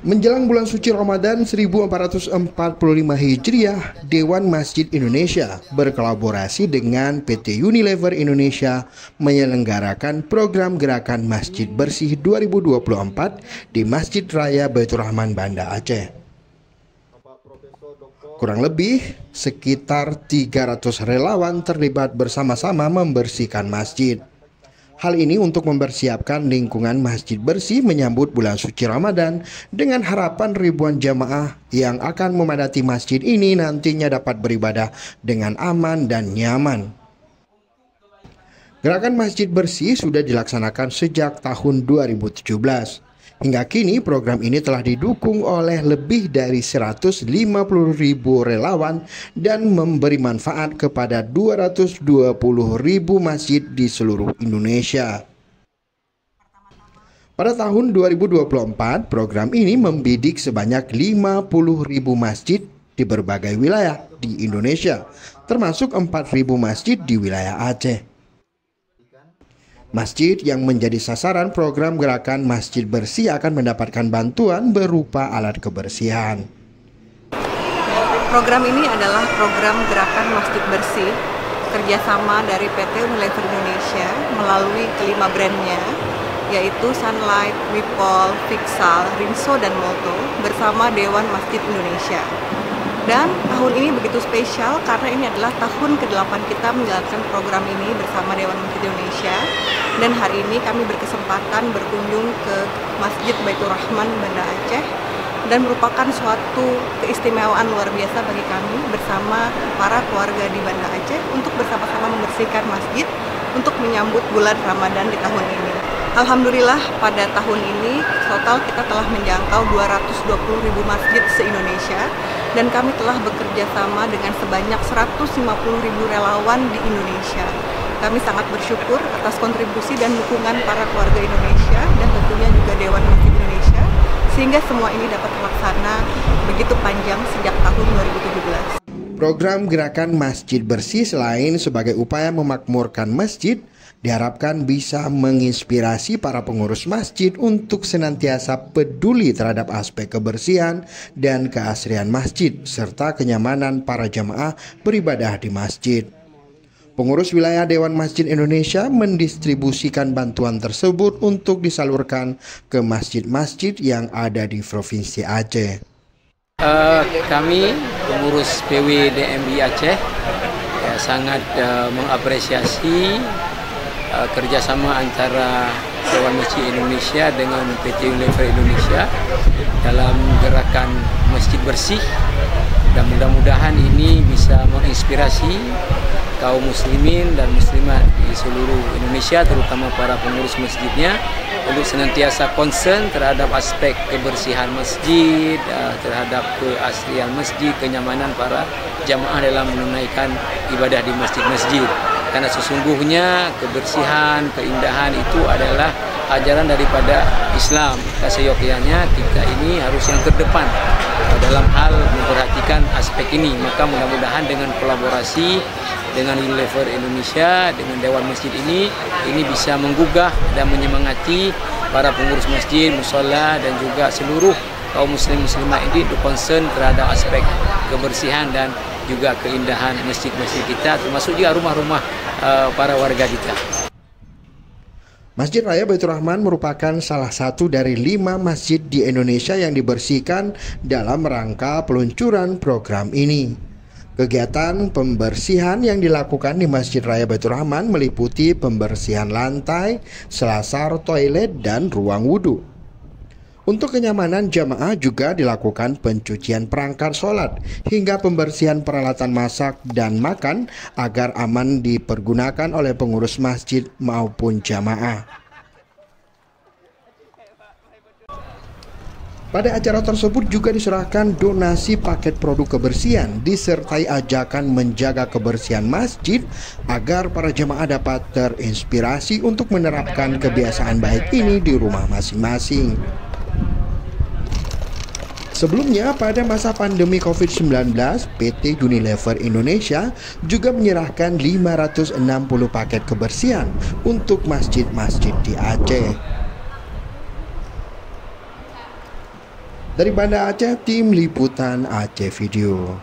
Menjelang bulan suci Ramadan 1445 Hijriah, Dewan Masjid Indonesia berkolaborasi dengan PT Unilever Indonesia menyelenggarakan program Gerakan Masjid Bersih 2024 di Masjid Raya Baitur Rahman, Banda Aceh. Kurang lebih sekitar 300 relawan terlibat bersama-sama membersihkan masjid. Hal ini untuk mempersiapkan lingkungan masjid bersih menyambut bulan suci Ramadan dengan harapan ribuan jamaah yang akan memadati masjid ini nantinya dapat beribadah dengan aman dan nyaman. Gerakan masjid bersih sudah dilaksanakan sejak tahun 2017. Hingga kini program ini telah didukung oleh lebih dari 150.000 relawan dan memberi manfaat kepada 220.000 masjid di seluruh Indonesia. Pada tahun 2024, program ini membidik sebanyak 50.000 masjid di berbagai wilayah di Indonesia, termasuk 4.000 masjid di wilayah Aceh. Masjid yang menjadi sasaran program Gerakan Masjid Bersih akan mendapatkan bantuan berupa alat kebersihan. Program ini adalah program Gerakan Masjid Bersih, kerjasama dari PT Unilever Indonesia melalui kelima brandnya, yaitu Sunlight, Wipol, Fixal, Rinso, dan Molto bersama Dewan Masjid Indonesia. Dan tahun ini begitu spesial karena ini adalah tahun ke-8 kita menjalankan program ini bersama Dewan Masjid Indonesia. Dan hari ini kami berkesempatan berkunjung ke Masjid Baitur Rahman, Banda Aceh, dan merupakan suatu keistimewaan luar biasa bagi kami bersama para keluarga di Banda Aceh untuk bersama-sama membersihkan masjid untuk menyambut bulan Ramadan di tahun ini. Alhamdulillah pada tahun ini total kita telah menjangkau 220.000 masjid se-Indonesia dan kami telah bekerja sama dengan sebanyak 150.000 relawan di Indonesia. Kami sangat bersyukur atas kontribusi dan dukungan para keluarga Indonesia dan tentunya juga Dewan Masjid Indonesia sehingga semua ini dapat terlaksana begitu panjang sejak tahun 2017. Program Gerakan Masjid Bersih selain sebagai upaya memakmurkan masjid, diharapkan bisa menginspirasi para pengurus masjid untuk senantiasa peduli terhadap aspek kebersihan dan keasrian masjid serta kenyamanan para jamaah beribadah di masjid. Pengurus wilayah Dewan Masjid Indonesia mendistribusikan bantuan tersebut untuk disalurkan ke masjid-masjid yang ada di Provinsi Aceh. Kami pengurus PWDMI Aceh sangat mengapresiasi kerjasama antara Dewan Masjid Indonesia dengan PT Unilever Indonesia dalam gerakan Masjid Bersih, dan mudah-mudahan ini bisa menginspirasi kaum muslimin dan muslimat di seluruh Indonesia, terutama para pengurus masjidnya, untuk senantiasa concern terhadap aspek kebersihan masjid, terhadap keaslian masjid, kenyamanan para jamaah dalam menunaikan ibadah di masjid-masjid. Karena sesungguhnya kebersihan, keindahan itu adalah ajaran daripada Islam. Seyogyanya kita ini harus yang terdepan dalam hal memperhatikan aspek ini. Maka mudah-mudahan dengan kolaborasi dengan Unilever Indonesia, dengan Dewan Masjid ini bisa menggugah dan menyemangati para pengurus masjid, mushola, dan juga seluruh kaum muslim-muslimah ini untuk concern terhadap aspek kebersihan dan juga keindahan masjid-masjid kita, termasuk juga rumah-rumah para warga kita. Masjid Raya Baitur Rahman merupakan salah satu dari 5 masjid di Indonesia yang dibersihkan dalam rangka peluncuran program ini. Kegiatan pembersihan yang dilakukan di Masjid Raya Baitur Rahman meliputi pembersihan lantai, selasar, toilet, dan ruang wudhu. Untuk kenyamanan jamaah juga dilakukan pencucian perangkat sholat hingga pembersihan peralatan masak dan makan agar aman dipergunakan oleh pengurus masjid maupun jamaah. Pada acara tersebut juga diserahkan donasi paket produk kebersihan disertai ajakan menjaga kebersihan masjid agar para jemaah dapat terinspirasi untuk menerapkan kebiasaan baik ini di rumah masing-masing. Sebelumnya, pada masa pandemi COVID-19, PT Unilever Indonesia juga menyerahkan 560 paket kebersihan untuk masjid-masjid di Aceh. Dari Banda Aceh, Tim Liputan Aceh Video.